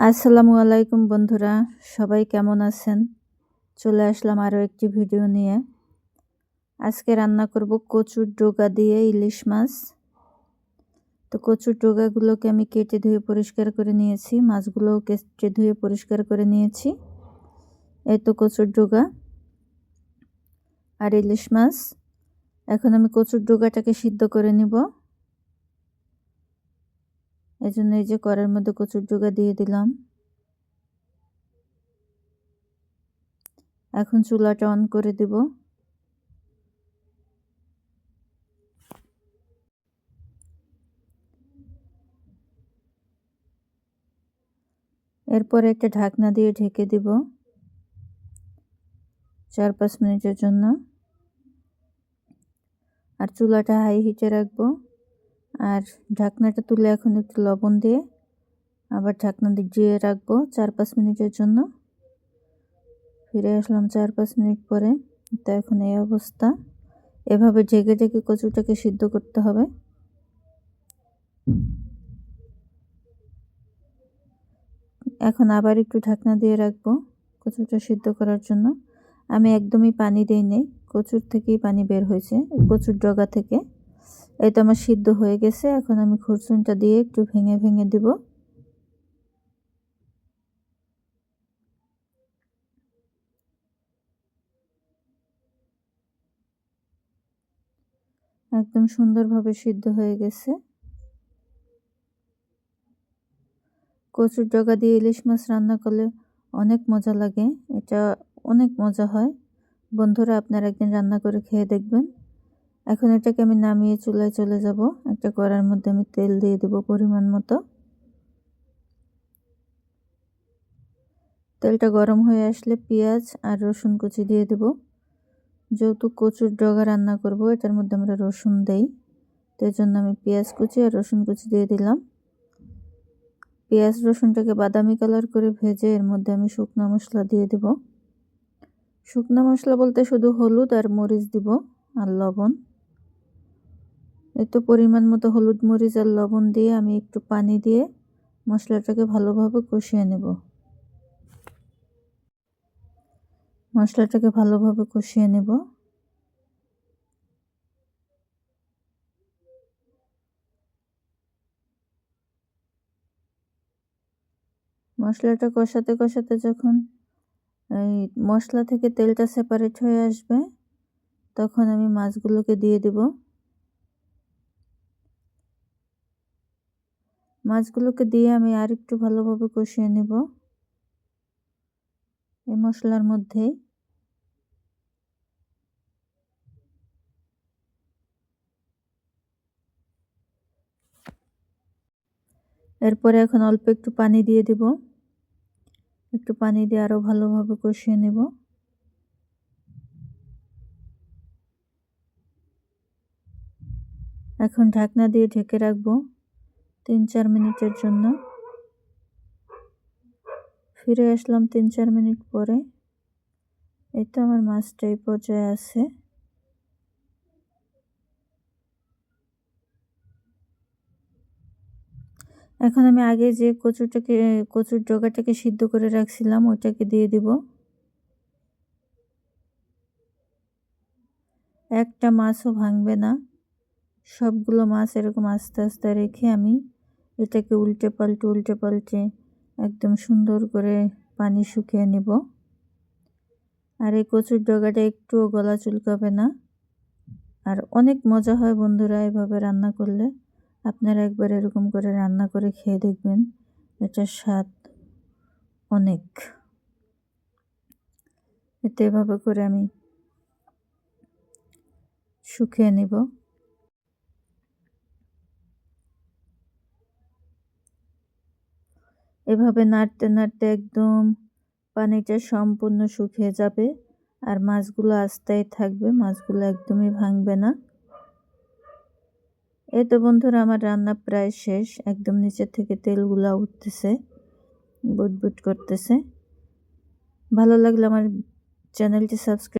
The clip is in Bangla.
আসসালামু আলাইকুম বন্ধুরা, সবাই কেমন আছেন? চলে আসলাম আরও একটি ভিডিও নিয়ে। আজকে রান্না করব কচুর ডগা দিয়ে ইলিশ মাছ। তো কচুর ডগাগুলোকে আমি কেটে ধুয়ে পরিষ্কার করে নিয়েছি, মাছগুলোও কেটে ধুয়ে পরিষ্কার করে নিয়েছি। এই তো কচুর ডগা আর ইলিশ মাছ। এখন আমি কচুর ডগাটাকে সিদ্ধ করে নিব। এজন্য এই যে কড়াইয়ের মধ্যে কচুর ডগা দিয়ে দিলাম। এখন চুলাটা অন করে দিব। এরপর একটা ঢাকনা দিয়ে ঢেকে দিব 4-5 মিনিটের জন্য। আর চুলাটা হাই হিটে রাখবো। আর ঢাকনাটা তুলে এখন একটু লবণ দিয়ে আবার ঢাকনা দিয়ে রাখবো 4-5 মিনিটের জন্য। ফিরে আসলাম 4-5 মিনিট পরে। তো এখন এই অবস্থা, এভাবে ঢেকে ঢেকে কচুটাকে সিদ্ধ করতে হবে। এখন আবার একটু ঢাকনা দিয়ে রাখবো কচুটা সিদ্ধ করার জন্য। আমি একদমই পানি দেই নাই, কচুর থেকেই পানি বের হয়েছে, কচুর ডগা থেকে। এই তো আমার সিদ্ধ হয়ে গেছে। এখন আমি খুরচুনটা দিয়ে একটু ভেঙে ভেঙে দিব। একদম সুন্দরভাবে সিদ্ধ হয়ে গেছে। কচুর ডগা দিয়ে ইলিশ মাছ রান্না করলে অনেক মজা লাগে, এটা অনেক মজা হয়। বন্ধুরা, আপনারা একদিন রান্না করে খেয়ে দেখবেন। এখন এটাকে আমি নামিয়ে চুলায় চলে যাব। একটা কড়াইয়ের মধ্যে আমি তেল দিয়ে দেব পরিমাণ মতো। তেলটা গরম হয়ে আসলে পেঁয়াজ আর রসুন কুচি দিয়ে দেব। যেহেতু কচুর ডগা রান্না করব, এটার মধ্যে আমরা রসুন দেই, তো এই জন্য আমি পেঁয়াজ কুচি আর রসুন কুচি দিয়ে দিলাম। পেঁয়াজ রসুনটাকে বাদামি কালার করে ভেজে এর মধ্যে আমি শুকনো মশলা দিয়ে দেব। শুকনো মশলা বলতে শুধু হলুদ আর মরিচ দিব আর লবণ। এই তো পরিমাণ মতো হলুদ মরিচ আর লবণ দিয়ে আমি একটু পানি দিয়ে মশলাটাকে ভালোভাবে কষিয়ে নেব। মশলাটাকে ভালোভাবে কষিয়ে নেব। মশলাটা কষাতে কষাতে যখন এই মশলা থেকে তেলটা সেপারেট হয়ে আসবে, তখন আমি মাছগুলোকে দিয়ে দেব। মাছগুলোকে দিয়ে আমি আর একটু ভালোভাবে কষিয়ে নেব এই মশলার মধ্যেই। এরপরে এখন অল্প একটু পানি দিয়ে দেব। একটু পানি দিয়ে আরো ভালোভাবে কষিয়ে নেব। এখন ঢাকনা দিয়ে ঢেকে রাখবো 3-4 মিনিটের জন্য। ফিরে আসলাম 3-4 মিনিট পরে। এই তো আমার মাছটা এই পর্যায়ে আছে। এখন আমি আগে যে কচুর ডগাটাকে সিদ্ধ করে রাখছিলাম ওইটাকে দিয়ে দিব। একটা মাছও ভাঙবে না, সবগুলো মাছ এরকম আস্তে আস্তে রেখে আমি এটাকে উল্টে পাল্টে একদম সুন্দর করে পানি শুকিয়ে নেব। আর এই কচুর ডগাটা একটুও গলা চুলকাবে না, আর অনেক মজা হয় বন্ধুরা এভাবে রান্না করলে। আপনারা একবার এরকম করে রান্না করে খেয়ে দেখবেন, এটার স্বাদ অনেক। এতে এভাবে করে আমি শুকিয়ে নেব। এভাবে নাড়তে নাড়তে একদম পানিটা সম্পূর্ণ শুকিয়ে যাবে, আর মাছগুলো আস্তেই থাকবে, মাছগুলো একদমই ভাঙবে না। এই তো বন্ধুরা, আমার রান্না প্রায় শেষ। একদম নিচে থেকে তেলগুলা উঠতেছে, বুটবুট করতেছে। ভালো লাগলে আমার চ্যানেলটি সাবস্ক্রাইব